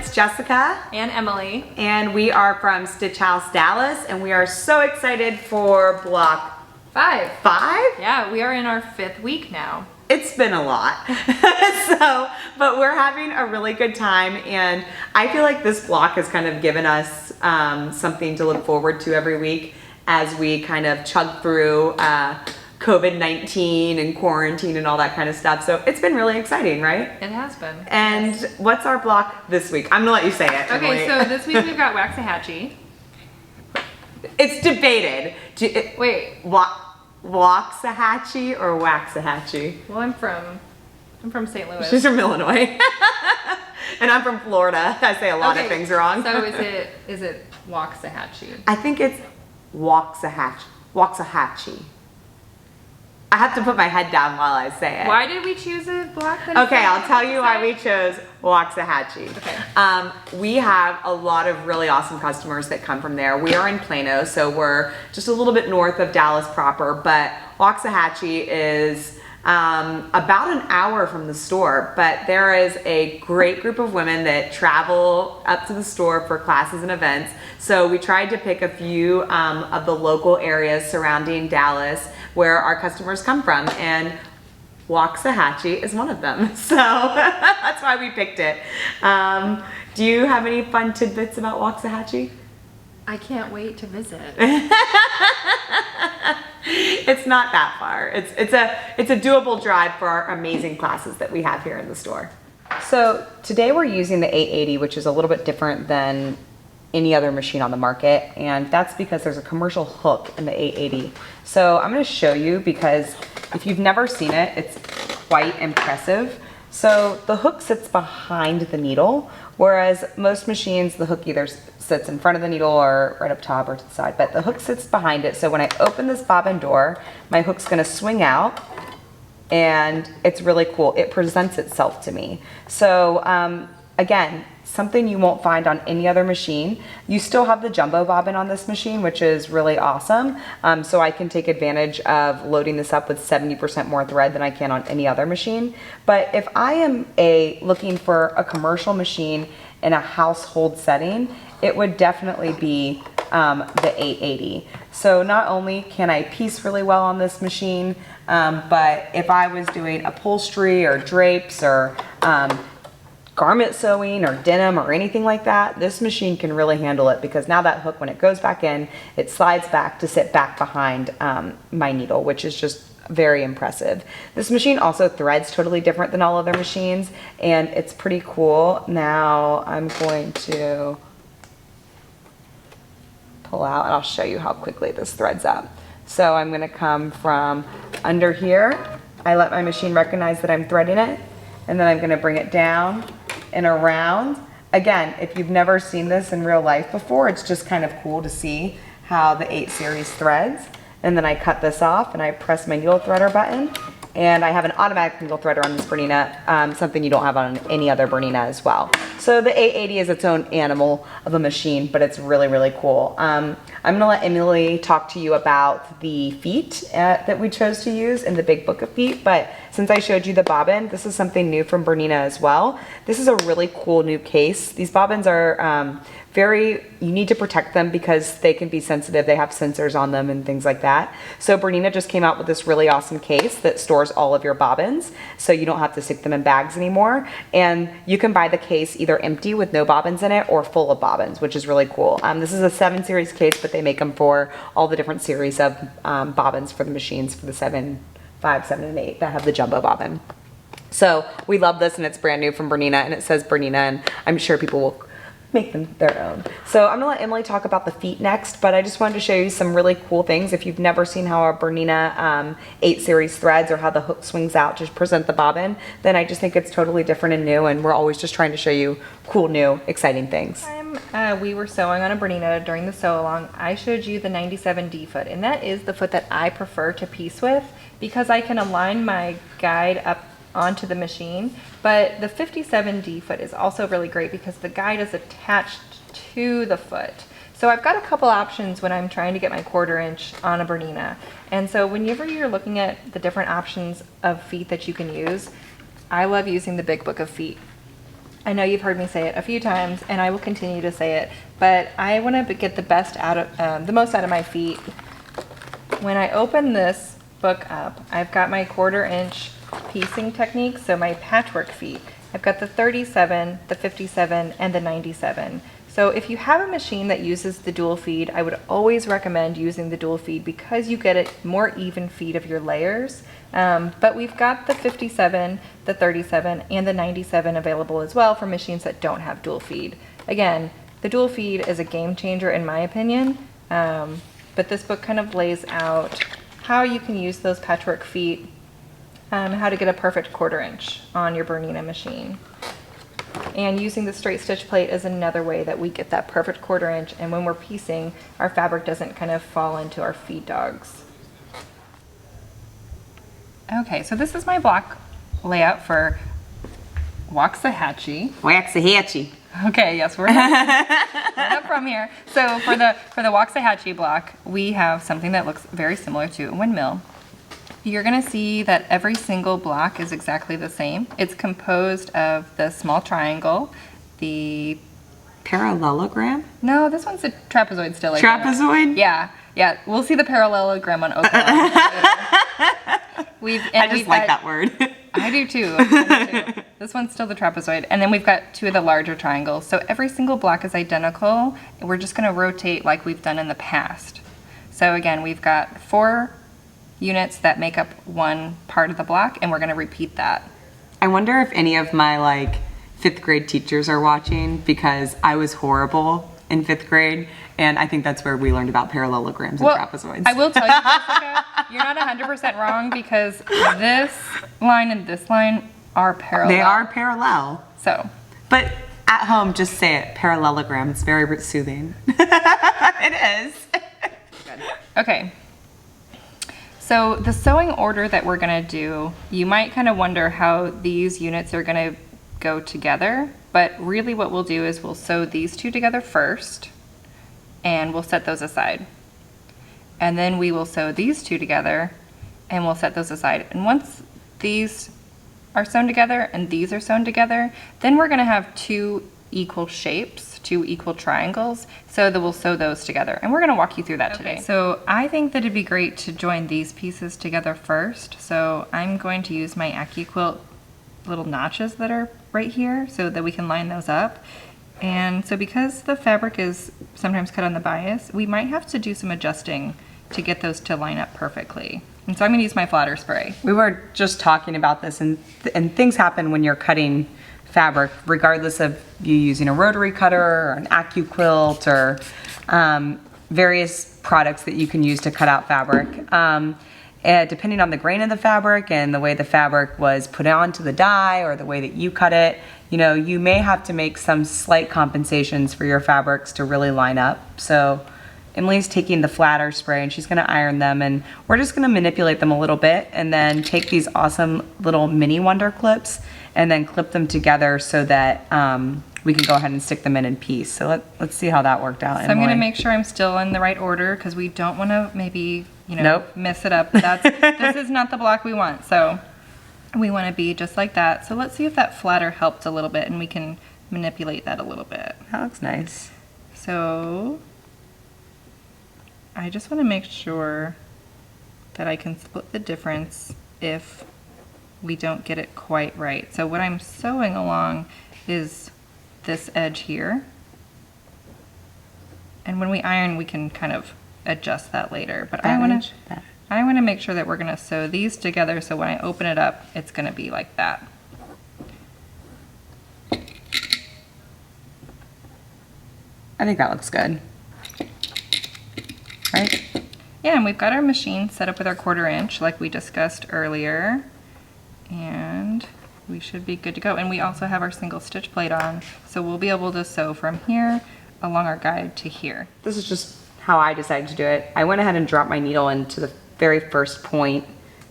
it's Jessica and Emily, and we are from Stitch House Dallas, and we are so excited for block 5. Yeah, we are in our 5th week now. It's been a lot. But we're having a really good time, and I feel like this block has kind of given us something to look forward to every week as we kind of chug through COVID-19 and quarantine and all that kind of stuff. So it's been really exciting, right? It has been. And yes. What's our block this week? I'm gonna let you say it. Okay, so this week we've got Waxahachie. It's debated. Wait. Waxahachie or Waxahachie? Well, I'm from St. Louis. She's from Illinois. And I'm from Florida. I say a lot of things wrong. So is it Waxahachie? I think it's Waxahachie. I have to put my head down while I say it. Why did we choose a block? Okay, I'll tell you why we chose Waxahachie. Okay. We have a lot of really awesome customers that come from there. We are in Plano, so we're just a little bit north of Dallas proper, but Waxahachie is about an hour from the store, but there is a great group of women that travel up to the store for classes and events. So we tried to pick a few of the local areas surrounding Dallas where our customers come from, and Waxahachie is one of them. So that's why we picked it. Do you have any fun tidbits about Waxahachie? I can't wait to visit. It's not that far. It's a doable drive for our amazing classes that we have here in the store. So today we're using the 880, which is a little bit different than any other machine on the market, and that's because there's a commercial hook in the 880. So I'm going to show you, because if you've never seen it, it's quite impressive. So the hook sits behind the needle, whereas most machines, the hook either sits in front of the needle or right up top or to the side, but the hook sits behind it. So when I open this bobbin door, my hook's gonna swing out, and it's really cool. It presents itself to me. So again, something you won't find on any other machine. You still have the jumbo bobbin on this machine, which is really awesome. So I can take advantage of loading this up with 70% more thread than I can on any other machine. But if I am looking for a commercial machine in a household setting, it would definitely be the 880. So not only can I piece really well on this machine, but if I was doing upholstery or drapes or garment sewing or denim or anything like that, this machine can really handle it, because now that hook, when it goes back in, it slides back to sit back behind my needle, which is just very impressive. This machine also threads totally different than all other machines, and it's pretty cool. Now I'm going to pull out and I'll show you how quickly this threads up. So I'm going to come from under here. I let my machine recognize that I'm threading it, and then I'm going to bring it down and around. Again, if you've never seen this in real life before, it's just kind of cool to see how the 8 series threads. And then I cut this off and I press my needle threader button, and I have an automatic needle threader on this Bernina, something you don't have on any other Bernina as well. So the 880 is its own animal of a machine, but it's really, really cool. I'm gonna let Emily talk to you about the feet that we chose to use in the big book of feet, but since I showed you the bobbin, this is something new from Bernina as well. This is a really cool new case. These bobbins are you need to protect them because they can be sensitive. They have sensors on them and things like that. So Bernina just came out with this really awesome case that stores all of your bobbins, so you don't have to stick them in bags anymore. And you can buy the case either empty with no bobbins in it or full of bobbins, which is really cool. This is a 7 series case, but they make them for all the different series of bobbins for the machines, for the 7, 5, 7, and 8 that have the jumbo bobbin. So we love this, and it's brand new from Bernina, and it says Bernina, and I'm sure people will make them their own. So I'm gonna let Emily talk about the feet next, but I just wanted to show you some really cool things. If you've never seen how a Bernina 8 series threads, or how the hook swings out to present the bobbin, then I just think it's totally different and new, and we're always just trying to show you cool, new, exciting things. We were sewing on a Bernina during the sew along. I showed you the 97D foot, and that is the foot that I prefer to piece with, because I can align my guide up onto the machine. But the 57D foot is also really great because the guide is attached to the foot. So I've got a couple options when I'm trying to get my 1/4 inch on a Bernina. And so whenever you're looking at the different options of feet that you can use, I love using the big book of feet. I know you've heard me say it a few times, and I will continue to say it, but I want to get the best out of, the most out of my feet. When I open this book up, I've got my 1/4 inch piecing technique, so my patchwork feet. I've got the 37, the 57, and the 97. So if you have a machine that uses the dual feed, I would always recommend using the dual feed because you get a more even feed of your layers. But we've got the 57, the 37, and the 97 available as well for machines that don't have dual feed. Again, the dual feed is a game changer in my opinion, but this book kind of lays out how you can use those patchwork feet, how to get a perfect 1/4 inch on your Bernina machine. And using the straight stitch plate is another way that we get that perfect 1/4 inch, and when we're piecing, our fabric doesn't kind of fall into our feed dogs. Okay, so this is my block layout for Waxahachie. Waxahachie. Okay, yes, we're not from here. So for the Waxahachie block, we have something that looks very similar to a windmill. You're gonna see that every single block is exactly the same. It's composed of the small triangle, the... Parallelogram? No, this one's a trapezoid still. Trapezoid? Yeah, we'll see the parallelogram on Oklahoma. I just like that word. I do too. This one's still the trapezoid. And then we've got 2 of the larger triangles. So every single block is identical. And we're just gonna rotate like we've done in the past. So again, we've got 4 units that make up one part of the block, and we're gonna repeat that. I wonder if any of my like 5th grade teachers are watching, because I was horrible in 5th grade, and I think that's where we learned about parallelograms and trapezoids. I will tell you, Jessica, you're not 100% wrong, because this line and this line are parallel. They are parallel. So. But at home, just say it, parallelogram. It's very soothing. It is. Good. Okay. So the sewing order that we're gonna do, you might kind of wonder how these units are gonna go together, but really what we'll do is we'll sew these 2 together first, and we'll set those aside. And then we will sew these 2 together, and we'll set those aside. And once these are sewn together and these are sewn together, then we're gonna have 2 equal shapes, 2 equal triangles, so that we'll sew those together. And we're gonna walk you through that today. So I think that it'd be great to join these pieces together first. So I'm going to use my MCKINNEY little notches that are right here so that we can line those up. And so because the fabric is sometimes cut on the bias, we might have to do some adjusting to get those to line up perfectly. And so I'm gonna use my flatter spray. We were just talking about this, and things happen when you're cutting fabric, regardless of you using a rotary cutter or an MCKINNEY quilt or various products that you can use to cut out fabric. And depending on the grain of the fabric and the way the fabric was put onto the die or the way that you cut it, you know, you may have to make some slight compensations for your fabrics to really line up. So Emily's taking the flatter spray and she's gonna iron them, and we're just gonna manipulate them a little bit and then take these awesome little mini wonder clips and then clip them together so that we can go ahead and stick them in piece. So let's see how that worked out. So I'm gonna make sure I'm still in the right order, because we don't wanna maybe, you know, mess it up. This is not the block we want. So we wanna be just like that. So let's see if that flatter helped a little bit and we can manipulate that a little bit. That looks nice. So I just wanna make sure that I can split the difference if we don't get it quite right. So what I'm sewing along is this edge here. And when we iron, we can kind of adjust that later. But I want to make sure that we're going to sew these together, so when I open it up, it's going to be like that. I think that looks good. Right? Yeah, and we've got our machine set up with our 1/4 inch like we discussed earlier. And we should be good to go. And we also have our single stitch plate on, so we'll be able to sew from here along our guide to here. This is just how I decided to do it. I went ahead and dropped my needle into the very first point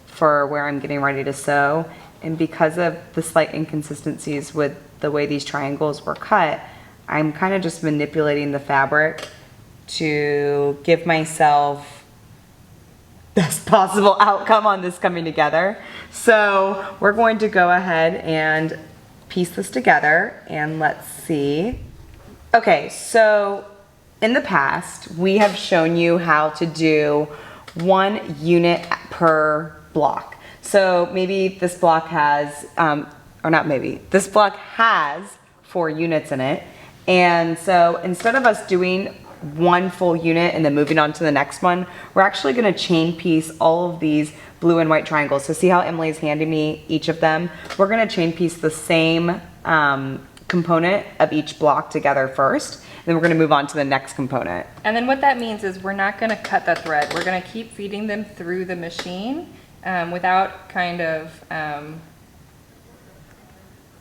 for where I'm getting ready to sew, and because of the slight inconsistencies with the way these triangles were cut, I'm kind of just manipulating the fabric to give myself best possible outcome on this coming together. So we're going to go ahead and piece this together and let's see. Okay, so in the past, we have shown you how to do 1 unit per block. So maybe this block has, or not maybe, this block has 4 units in it. And so instead of us doing 1 full unit and then moving on to the next one, we're actually gonna chain piece all of these blue and white triangles. So see how Emily's handing me each of them? We're gonna chain piece the same component of each block together first, and then we're gonna move on to the next component. And then what that means is we're not gonna cut the thread. We're gonna keep feeding them through the machine without kind of...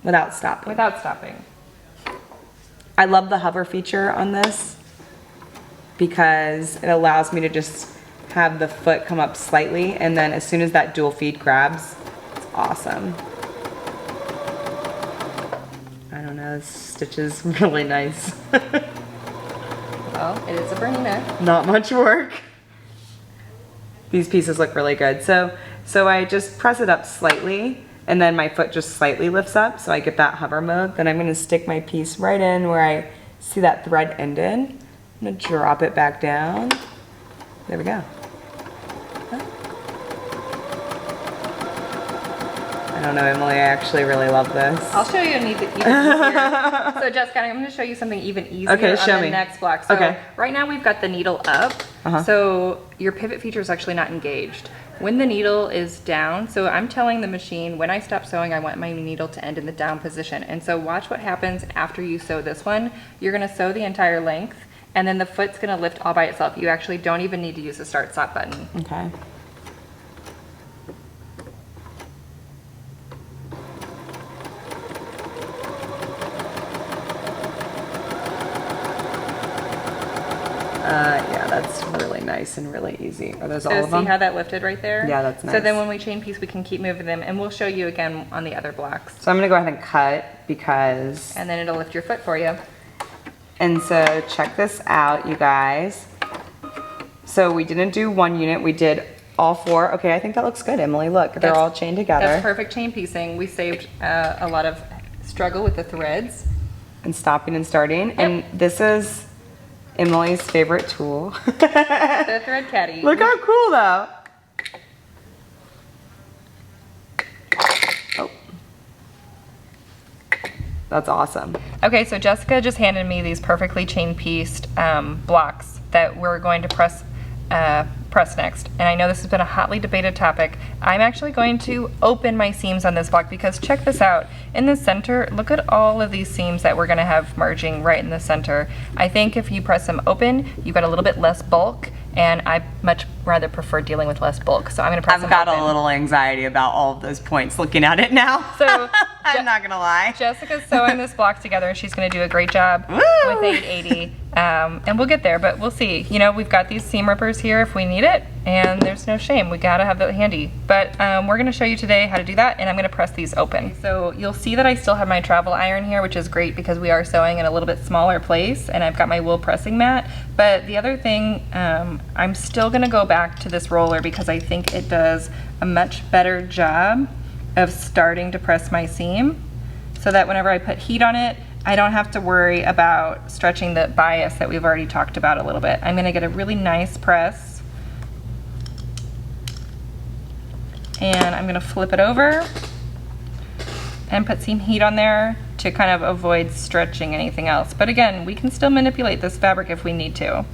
Without stopping. Without stopping. I love the hover feature on this because it allows me to just have the foot come up slightly, and then as soon as that dual feed grabs, it's awesome. I don't know, this stitch is really nice. Well, it is a Bernina. Not much work. These pieces look really good. So I just press it up slightly, and then my foot just slightly lifts up, so I get that hover mode. Then I'm gonna stick my piece right in where I see that thread ended. I'm gonna drop it back down. There we go. I don't know, Emily, I actually really love this. I'll show you even easier. So Jessica, I'm gonna show you something even easier Okay, show on the me. next block. So Okay. right now we've got the needle up, so your pivot feature is actually not engaged. When the needle is down, so I'm telling the machine when I stop sewing, I want my needle to end in the down position. And so watch what happens after you sew this one. You're gonna sew the entire length, and then the foot's gonna lift all by itself. You actually don't even need to use the start stop button. Okay. Yeah, that's really nice and really easy. Are those all of them? See how that lifted right there? Yeah, that's So nice. then when we chain piece, we can keep moving them, and we'll show you again on the other blocks. So I'm gonna go ahead and cut because... And then it'll lift your foot for you. And so check this out, you guys. So we didn't do 1 unit, we did all 4. Okay, I think that looks good, Emily. Look, they're all chained together. That's perfect chain piecing. We saved a lot of struggle with the threads. And stopping and starting. Yep. And this is Emily's favorite tool. The thread caddy. Look how cool though. Oh. That's awesome. Okay, so Jessica just handed me these perfectly chain pieced blocks that we're going to press next. And I know this has been a hotly debated topic. I'm actually going to open my seams on this block because check this out. In the center, look at all of these seams that we're gonna have merging right in the center. I think if you press them open, you've got a little bit less bulk, and I much rather prefer dealing with less bulk. So I'm gonna press them I've got open. a little anxiety about all of those points looking at it now. So I'm not gonna lie. Jessica's sewing this block together, and she's going to do a great job Woo! with 880. And we'll get there, but we'll see. You know, we've got these seam rippers here if we need it, and there's no shame. We got to have that handy. But we're going to show you today how to do that, and I'm going to press these open. So you'll see that I still have my travel iron here, which is great because we are sewing in a little bit smaller place, and I've got my wool pressing mat. But the other thing, I'm still going to go back to this roller because I think it does a much better job of starting to press my seam, so that whenever I put heat on it, I don't have to worry about stretching the bias that we've already talked about a little bit. I'm gonna get a really nice press, and I'm gonna flip it over and put some heat on there to kind of avoid stretching anything else. But again, we can still manipulate this fabric if we need to.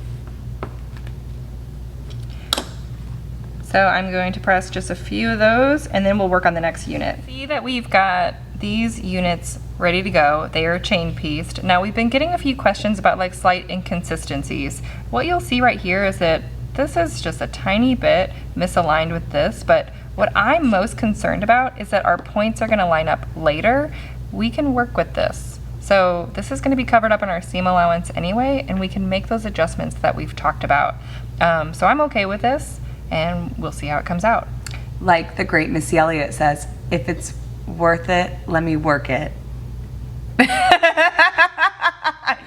So I'm going to press just a few of those, and then we'll work on the next unit. See that we've got these units ready to go. They are chain pieced. Now we've been getting a few questions about like slight inconsistencies. What you'll see right here is that this is just a tiny bit misaligned with this, but what I'm most concerned about is that our points are gonna line up later. We can work with this. So this is gonna be covered up in our seam allowance anyway, and we can make those adjustments that we've talked about. So I'm okay with this, and we'll see how it comes out. Like the great Missy Elliott says, if it's worth it, let me work it. I'm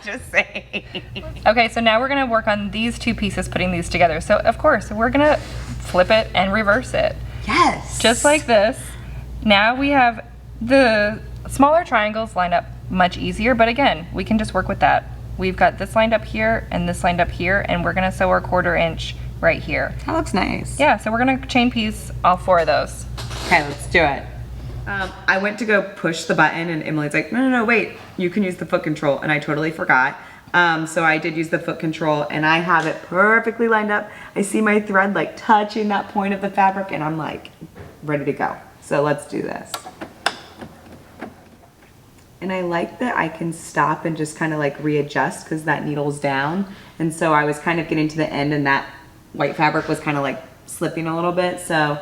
just saying. Okay, so now we're gonna work on these two pieces, putting these together. So of course, we're gonna flip it and reverse it. Yes. Just like this. Now we have The smaller triangles line up much easier, but again, we can just work with that. We've got this lined up here and this lined up here, and we're gonna sew our 1/4 inch right here. That looks nice. Yeah, so we're gonna chain piece all 4 of those. Okay, let's do it. I went to go push the button and Emily's like, no, wait, you can use the foot control, and I totally forgot. So I did use the foot control and I have it perfectly lined up. I see my thread like touching that point of the fabric and I'm like ready to go. So let's do this. And I like that I can stop and just kind of like readjust because that needle's down. And so I was kind of getting to the end and that white fabric was kind of like slipping a little bit. So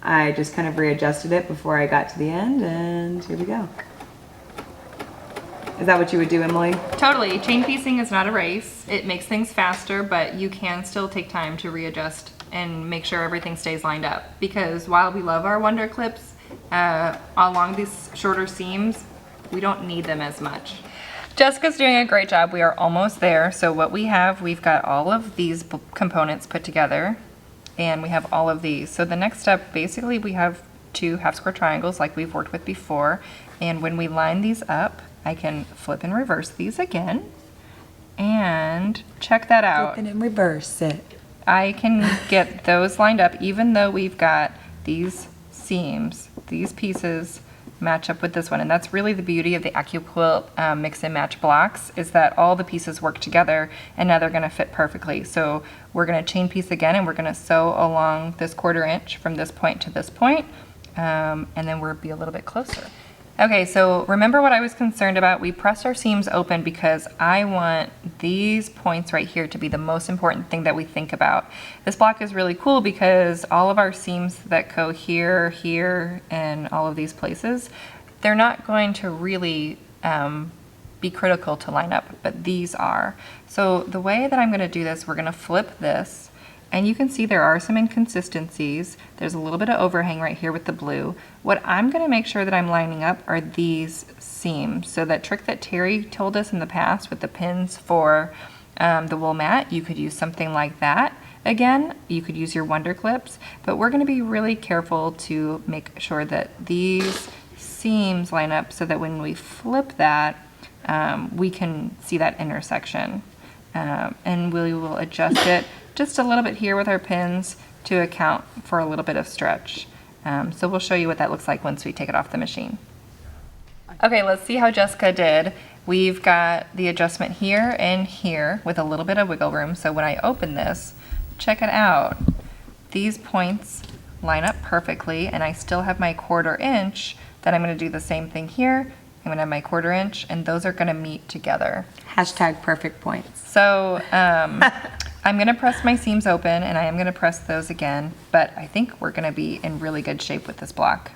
I just kind of readjusted it before I got to the end, and here we go. Is that what you would do, Emily? Totally. Chain piecing is not a race. It makes things faster, but you can still take time to readjust and make sure everything stays lined up. Because while we love our wonder clips along these shorter seams, we don't need them as much. Jessica's doing a great job. We are almost there. So what we have, we've got all of these components put together, and we have all of these. So the next step, basically we have 2 half square triangles like we've worked with before. And when we line these up, I can flip and reverse these again. And check that out. Flip and reverse it. I can get those lined up even though we've got these seams, these pieces match up with this one. And that's really the beauty of the AccuQuilt mix and match blocks, is that all the pieces work together and now they're gonna fit perfectly. So we're gonna chain piece again and we're gonna sew along this 1/4 inch from this point to this point, and then we'll be a little bit closer. Okay, so remember what I was concerned about? We pressed our seams open because I want these points right here to be the most important thing that we think about. This block is really cool because all of our seams that go here, here, and all of these places, they're not going to really be critical to line up, but these are. So the way that I'm gonna do this, we're gonna flip this, and you can see there are some inconsistencies. There's a little bit of overhang right here with the blue. What I'm gonna make sure that I'm lining up are these seams. So that trick that Terry told us in the past with the pins for the wool mat, you could use something like that. Again, you could use your wonder clips, but we're gonna be really careful to make sure that these seams line up so that when we flip that, we can see that intersection. And we will adjust it just a little bit here with our pins to account for a little bit of stretch. So we'll show you what that looks like once we take it off the machine. Okay, let's see how Jessica did. We've got the adjustment here and here with a little bit of wiggle room. So when I open this, check it out. These points line up perfectly, and I still have my 1/4 inch that I'm gonna do the same thing here. I'm gonna have my 1/4 inch, and those are gonna meet together. Hashtag perfect points. So I'm gonna press my seams open, and I am gonna press those again, but I think we're gonna be in really good shape with this block.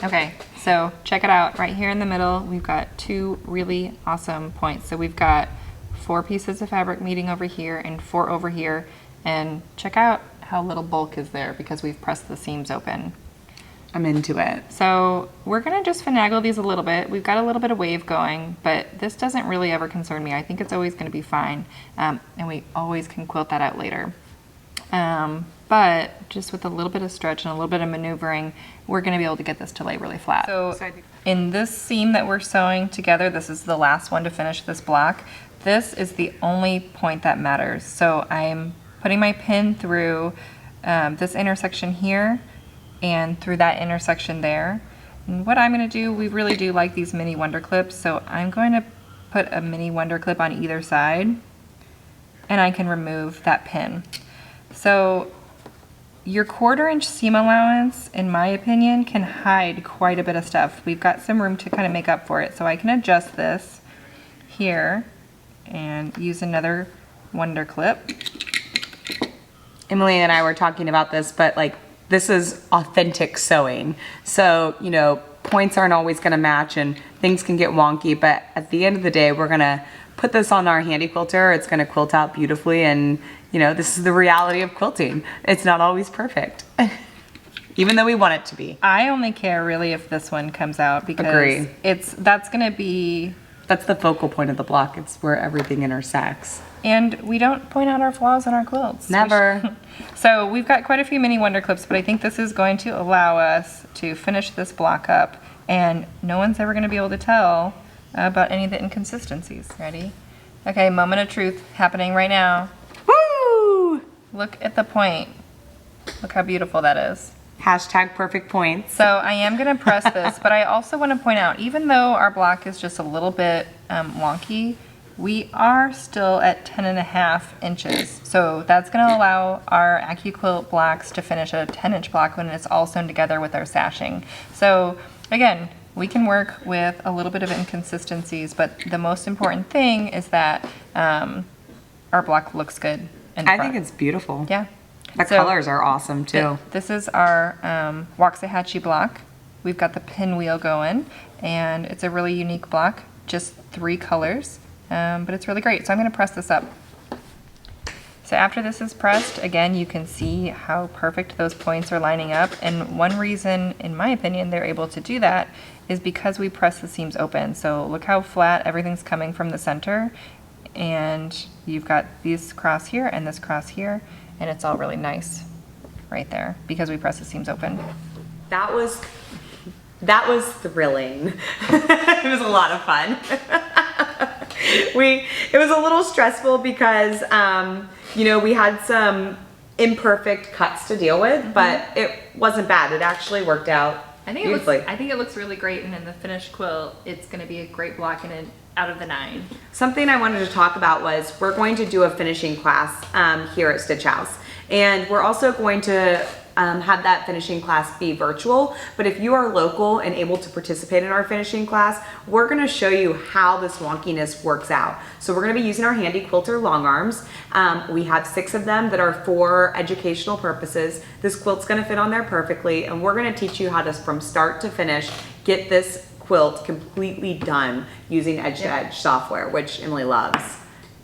Okay, so check it out. Right here in the middle, we've got 2 really awesome points. So we've got 4 pieces of fabric meeting over here and 4 over here, and check out how little bulk is there because we've pressed the seams open. I'm into it. So we're gonna just finagle these a little bit. We've got a little bit of wave going, but this doesn't really ever concern me. I think it's always gonna be fine. And we always can quilt that out later. But just with a little bit of stretch and a little bit of maneuvering, we're gonna be able to get this to lay really flat. So in this seam that we're sewing together, this is the last one to finish this block. This is the only point that matters. So I'm putting my pin through this intersection here, and through that intersection there. And what I'm gonna do, we really do like these mini wonder clips, so I'm going to put a mini wonder clip on either side, and I can remove that pin. So your 1/4 inch seam allowance, in my opinion, can hide quite a bit of stuff. We've got some room to kind of make up for it, so I can adjust this here and use another wonder clip. Emily and I were talking about this, but like, this is authentic sewing. So, you know, points aren't always gonna match and things can get wonky, but at the end of the day, we're gonna put this on our handy quilter. It's gonna quilt out beautifully, and you know, this is the reality of quilting. It's not always perfect, even though we want it to be. I only care really if this one comes out because Agree. that's gonna be... That's the focal point of the block. It's where everything intersects. And we don't point out our flaws in our quilts. Never. So we've got quite a few mini wonder clips, but I think this is going to allow us to finish this block up and no one's ever gonna be able to tell about any of the inconsistencies. Ready? Okay, moment of truth happening right now. Woo! Look at the point. Look how beautiful that is. Hashtag perfect points. So I am gonna press this, but I also wanna point out, even though our block is just a little bit wonky, we are still at 10.5 inches. So that's gonna allow our AccuQuilt blocks to finish a 10-inch block when it's all sewn together with our sashing. So again, we can work with a little bit of inconsistencies, but the most important thing is that our block looks good. I think it's beautiful. Yeah. The colors are awesome too. This is our Waxahachie block. We've got the pinwheel going, and it's a really unique block, just 3 colors, but it's really great. So I'm gonna press this up. So after this is pressed, again, you can see how perfect those points are lining up. And one reason, in my opinion, they're able to do that is because we press the seams open. So look how flat everything's coming from the center. And you've got these cross here and this cross here, and it's all really nice right there because we press the seams open. That was thrilling. It was a lot of fun. It was a little stressful because you know, we had some imperfect cuts to deal with, but it wasn't bad. It actually worked out beautifully. I think it looks really great, and in the finished quilt, it's going to be a great block in it out of the 9. Something I wanted to talk about was we're going to do a finishing class here at Stitch House, and we're also going to have that finishing class be virtual. But if you are local and able to participate in our finishing class, we're going to show you how this wonkiness works out. So we're going to be using our handy quilter long arms. We have 6 of them that are for educational purposes. This quilt's going to fit on there perfectly, and we're going to teach you how to, from start to finish, get this quilt completely done using edge-to-edge software, which Emily loves.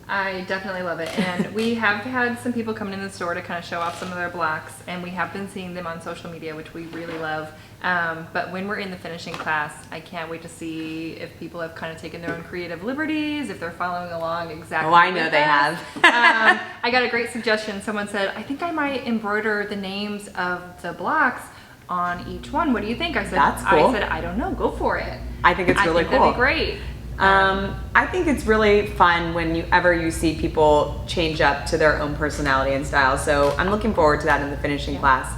I definitely love it, and we have had some people coming in the store to kind of show off some of their blocks, and we have been seeing them on social media, which we really love. But when we're in the finishing class, I can't wait to see if people have kind of taken their own creative liberties, if they're following along exactly. Oh, I know they have. I got a great suggestion. Someone said, I think I might embroider the names of the blocks on each one. What do you think? I said, that's cool. I said, I don't know, go for it. I think it's really cool. That'd be great. I think it's really fun whenever you see people change up to their own personality and style. So I'm looking forward to that in the finishing class.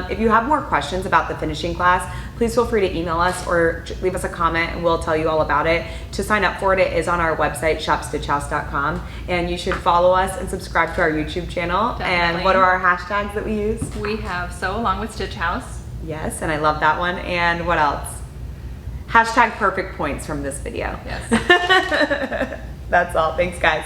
If you have more questions about the finishing class, please feel free to email us or leave us a comment and we'll tell you all about it. To sign up for it, it is on our website, shopstitchhouse.com. And you should follow us and subscribe to our YouTube channel. Definitely. And what are our hashtags that we use? We have Sew Along with Stitch House. Yes, and I love that one. And what else? Hashtag perfect points from this video. Yes. That's all. Thanks, guys.